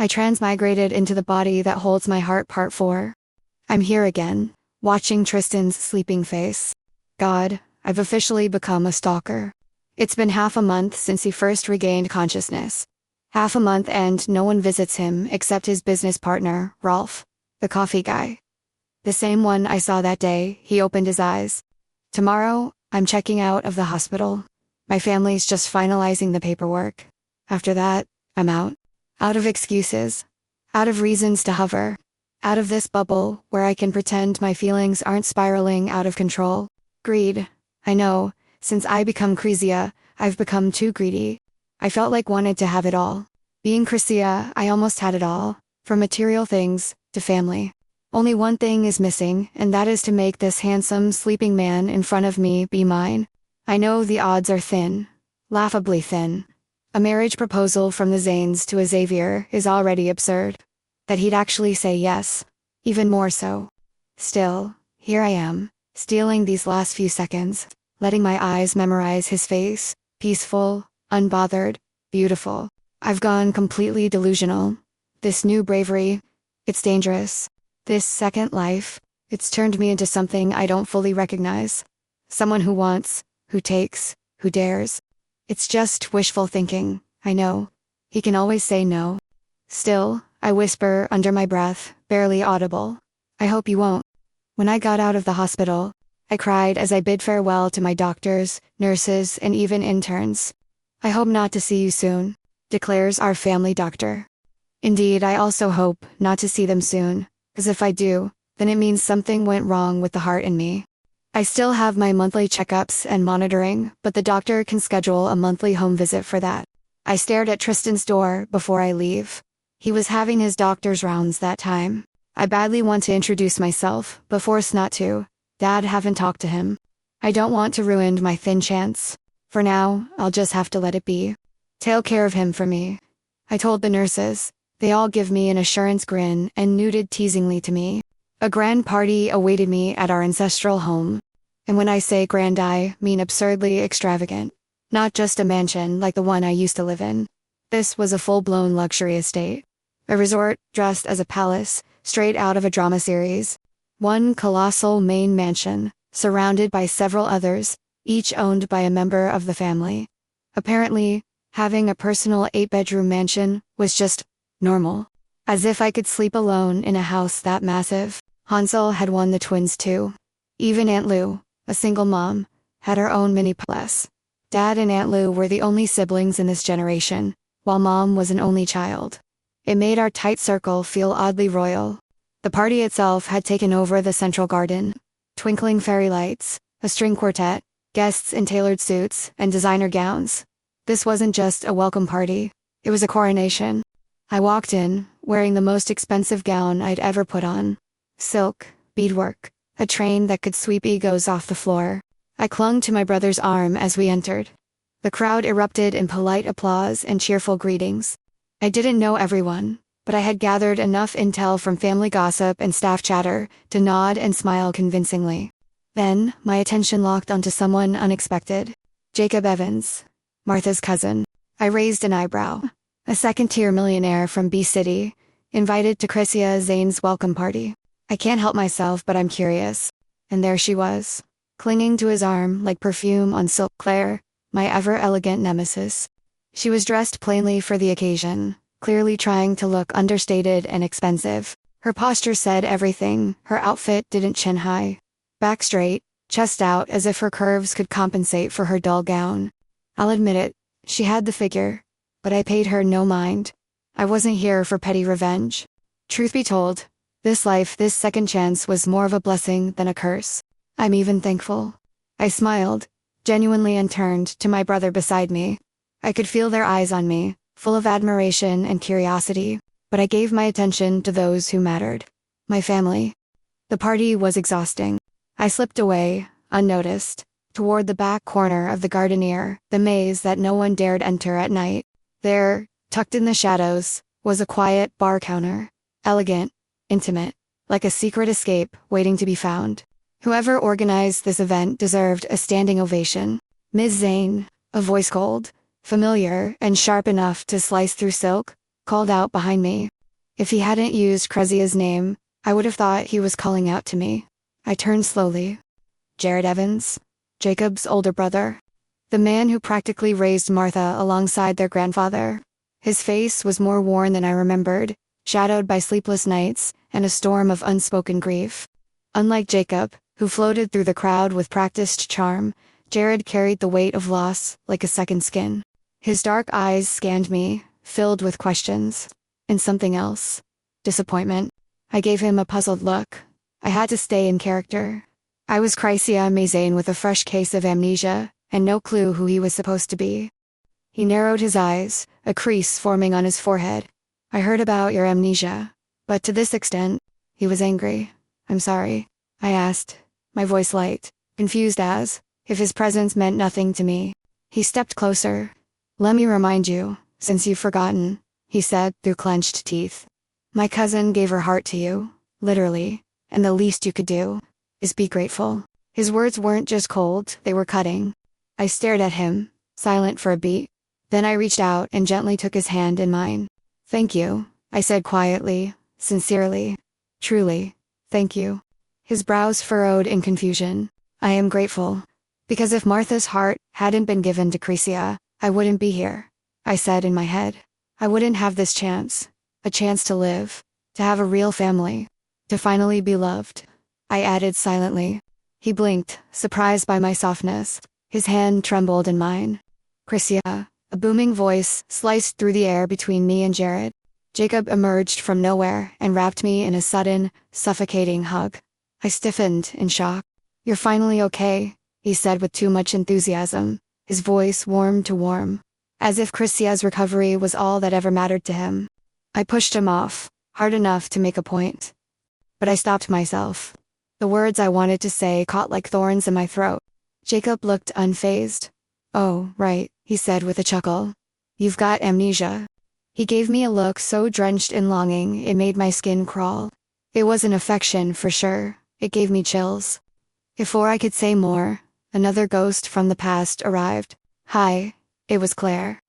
I transmigrated into the body that holds my heart. Part 4. I'm here again, watching Tristan's sleeping face. God, I've officially become a stalker. It's been half a month since he first regained consciousness. Half a month and no one visits him except his business partner, Rolf, the coffee guy. The same one I saw that day. He opened his eyes. Tomorrow, I'm checking out of the hospital. My family's just finalizing the paperwork. After that, I'm out. Out of excuses. Out of reasons to hover. Out of this bubble where I can pretend my feelings aren't spiraling out of control. Greed. I know, since I become Chrysia, I've become too greedy. I felt like wanted to have it all. Being Chrysia, I almost had it all. From material things, to family. Only one thing is missing, and that is to make this handsome, sleeping man in front of me be mine. I know the odds are thin. Laughably thin. A marriage proposal from the Zanes to a Xavier is already absurd. That he'd actually say yes. Even more so. Still, here I am, stealing these last few seconds, letting my eyes memorize his face, peaceful, unbothered, beautiful. I've gone completely delusional. This new bravery, it's dangerous. This second life, it's turned me into something I don't fully recognize. Someone who wants, who takes, who dares. It's just wishful thinking, I know. He can always say no. Still, I whisper under my breath, barely audible. I hope you won't. When I got out of the hospital, I cried as I bid farewell to my doctors, nurses, and even interns. I hope not to see you soon, declares our family doctor. Indeed, I also hope not to see them soon, because if I do, then it means something went wrong with the heart in me. I still have my monthly checkups and monitoring, but the doctor can schedule a monthly home visit for that. I stared at Tristan's door before I leave. He was having his doctor's rounds that time. I badly want to introduce myself, but forced not to. Dad haven't talked to him. I don't want to ruin my thin chance. For now, I'll just have to let it be. Take care of him for me. I told the nurses. They all give me an assurance grin and nodded teasingly to me. A grand party awaited me at our ancestral home. And when I say grand, I mean absurdly extravagant. Not just a mansion like the one I used to live in. This was a full-blown luxury estate. A resort dressed as a palace, straight out of a drama series. One colossal main mansion, surrounded by several others, each owned by a member of the family. Apparently, having a personal 8-bedroom mansion was just normal. As if I could sleep alone in a house that massive. Hansel had won the twins too. Even Aunt Lou, a single mom, had her own mini palace. Dad and Aunt Lou were the only siblings in this generation, while Mom was an only child. It made our tight circle feel oddly royal. The party itself had taken over the central garden. Twinkling fairy lights, a string quartet, guests in tailored suits and designer gowns. This wasn't just a welcome party, it was a coronation. I walked in, wearing the most expensive gown I'd ever put on. Silk, beadwork, a train that could sweep egos off the floor. I clung to my brother's arm as we entered. The crowd erupted in polite applause and cheerful greetings. I didn't know everyone, but I had gathered enough intel from family gossip and staff chatter to nod and smile convincingly. Then, my attention locked onto someone unexpected. Jacob Evans, Martha's cousin. I raised an eyebrow. A second-tier millionaire from B-City, invited to Chrysia Zane's welcome party. I can't help myself, but I'm curious. And there she was, clinging to his arm like perfume on silk. Claire, my ever-elegant nemesis. She was dressed plainly for the occasion, clearly trying to look understated and expensive. Her posture said everything. Her outfit didn't chin high. Back straight, chest out as if her curves could compensate for her dull gown. I'll admit it, she had the figure. But I paid her no mind. I wasn't here for petty revenge. Truth be told, this life, this second chance was more of a blessing than a curse. I'm even thankful. I smiled, genuinely, and turned to my brother beside me. I could feel their eyes on me, full of admiration and curiosity, but I gave my attention to those who mattered. My family. The party was exhausting. I slipped away, unnoticed, toward the back corner of the gardenier, the maze that no one dared enter at night. There, tucked in the shadows, was a quiet bar counter. Elegant, intimate, like a secret escape waiting to be found. Whoever organized this event deserved a standing ovation. Ms. Zane, a voice cold, familiar, and sharp enough to slice through silk, called out behind me. If he hadn't used Crezia's name, I would have thought he was calling out to me. I turned slowly. Jared Evans, Jacob's older brother. The man who practically raised Martha alongside their grandfather. His face was more worn than I remembered, shadowed by sleepless nights and a storm of unspoken grief. Unlike Jacob, who floated through the crowd with practiced charm, Jared carried the weight of loss like a second skin. His dark eyes scanned me, filled with questions. And something else. Disappointment. I gave him a puzzled look. I had to stay in character. I was Chrysia Mazane with a fresh case of amnesia, and no clue who he was supposed to be. He narrowed his eyes, a crease forming on his forehead. I heard about your amnesia, but to this extent. He was angry. I'm sorry, I asked, my voice light, confused as if his presence meant nothing to me. He stepped closer. Let me remind you, since you've forgotten, he said through clenched teeth. My cousin gave her heart to you, literally, and the least you could do is be grateful. His words weren't just cold, they were cutting. I stared at him, silent for a beat. Then I reached out and gently took his hand in mine. Thank you, I said quietly, sincerely. Truly, thank you. His brows furrowed in confusion. I am grateful. Because if Martha's heart hadn't been given to Chrysia, I wouldn't be here, I said in my head. I wouldn't have this chance. A chance to live. To have a real family. To finally be loved. I added silently. He blinked, surprised by my softness. His hand trembled in mine. Chrysia, a booming voice sliced through the air between me and Jared. Jacob emerged from nowhere and wrapped me in a sudden, suffocating hug. I stiffened in shock. You're finally okay, he said with too much enthusiasm, his voice warm to warm. As if Chrysia's recovery was all that ever mattered to him. I pushed him off, hard enough to make a point. But I stopped myself. The words I wanted to say caught like thorns in my throat. Jacob looked unfazed. Oh, right, he said with a chuckle. You've got amnesia. He gave me a look so drenched in longing it made my skin crawl. It wasn't affection for sure, it gave me chills. Before I could say more, another ghost from the past arrived. Hi. It was Claire.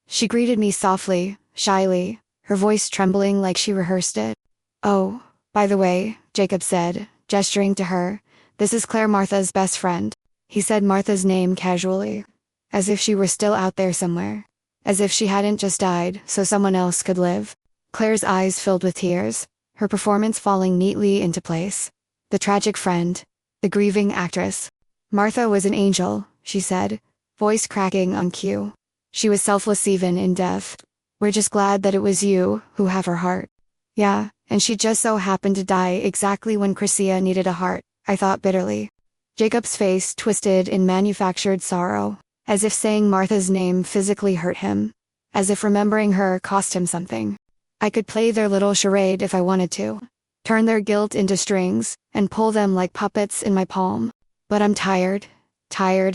She greeted me softly, shyly, her voice trembling like she rehearsed it. Oh, by the way, Jacob said, gesturing to her, this is Claire, Martha's best friend. He said Martha's name casually, as if she were still out there somewhere, as if she hadn't just died so someone else could live. Claire's eyes filled with tears, her performance falling neatly into place. The tragic friend, the grieving actress. Martha was an angel, she said, voice cracking on cue. She was selfless even in death. We're just glad that it was you who have her heart. Yeah, and she just so happened to die exactly when Chrysia needed a heart, I thought bitterly. Jacob's face twisted in manufactured sorrow, as if saying Martha's name physically hurt him, as if remembering her cost him something. I could play their little charade if I wanted to, turn their guilt into strings, and pull them like puppets in my palm. But I'm tired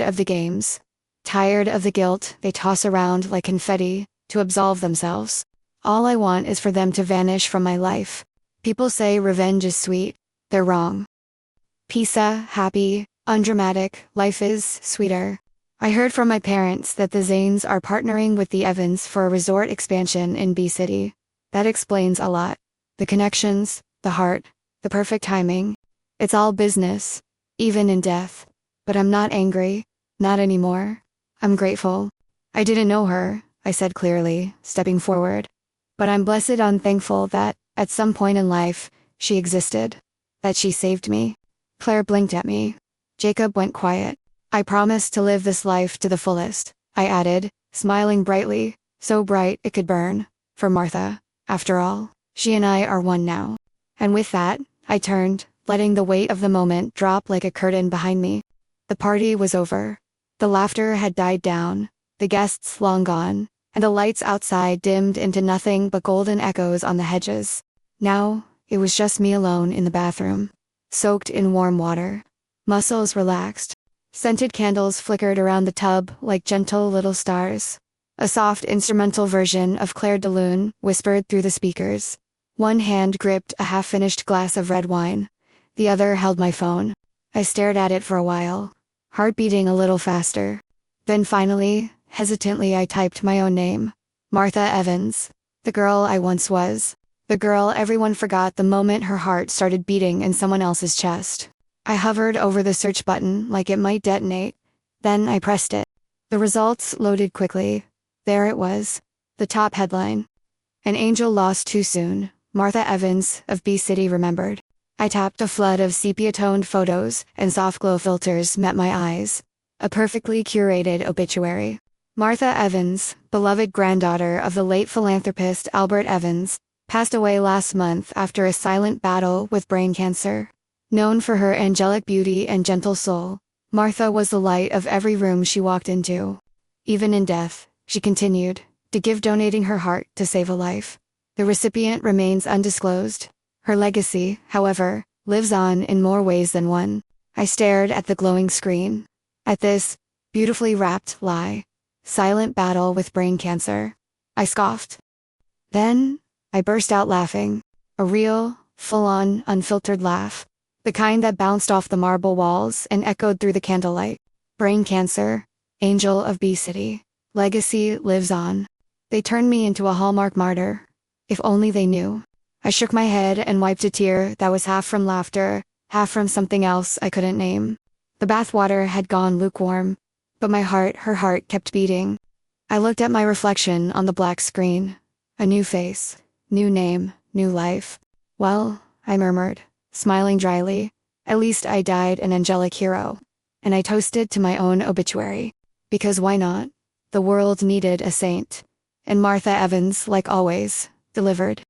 of the games. Tired of the guilt they toss around like confetti, to absolve themselves. All I want is for them to vanish from my life. People say revenge is sweet. They're wrong. Pisa, happy, undramatic, life is sweeter. I heard from my parents that the Zanes are partnering with the Evans for a resort expansion in B-City. That explains a lot. The connections, the heart, the perfect timing. It's all business, even in death. But I'm not angry, not anymore. I'm grateful. I didn't know her, I said clearly, stepping forward. But I'm blessed and thankful that, at some point in life, she existed. That she saved me. Claire blinked at me. Jacob went quiet. I promise to live this life to the fullest, I added, smiling brightly, so bright it could burn. For Martha, after all, she and I are one now. And with that, I turned, letting the weight of the moment drop like a curtain behind me. The party was over. The laughter had died down, the guests long gone, and the lights outside dimmed into nothing but golden echoes on the hedges. Now, it was just me alone in the bathroom, soaked in warm water. Muscles relaxed. Scented candles flickered around the tub like gentle little stars. A soft instrumental version of Claire de Lune whispered through the speakers. One hand gripped a half-finished glass of red wine. The other held my phone. I stared at it for a while, heart beating a little faster. Then finally, hesitantly I typed my own name. Martha Evans. The girl I once was. The girl everyone forgot the moment her heart started beating in someone else's chest. I hovered over the search button like it might detonate. Then I pressed it. The results loaded quickly. There it was. The top headline. An angel lost too soon. Martha Evans of B City remembered. I tapped. A flood of sepia-toned photos and soft glow filters met my eyes. A perfectly curated obituary. Martha Evans, beloved granddaughter of the late philanthropist Albert Evans, passed away last month after a silent battle with brain cancer. Known for her angelic beauty and gentle soul, Martha was the light of every room she walked into. Even in death, she continued to give, donating her heart to save a life. The recipient remains undisclosed. Her legacy, however, lives on in more ways than one. I stared at the glowing screen. At this beautifully wrapped lie. Silent battle with brain cancer. I scoffed. Then, I burst out laughing. A real, full-on, unfiltered laugh. The kind that bounced off the marble walls and echoed through the candlelight. Brain cancer, angel of B City. Legacy lives on. They turned me into a Hallmark martyr. If only they knew. I shook my head and wiped a tear that was half from laughter, half from something else I couldn't name. The bathwater had gone lukewarm, but her heart kept beating. I looked at my reflection on the black screen. A new face, new name, new life. Well, I murmured, smiling dryly, at least I died an angelic hero. And I toasted to my own obituary. Because why not? The world needed a saint. And Martha Evans, like always, delivered.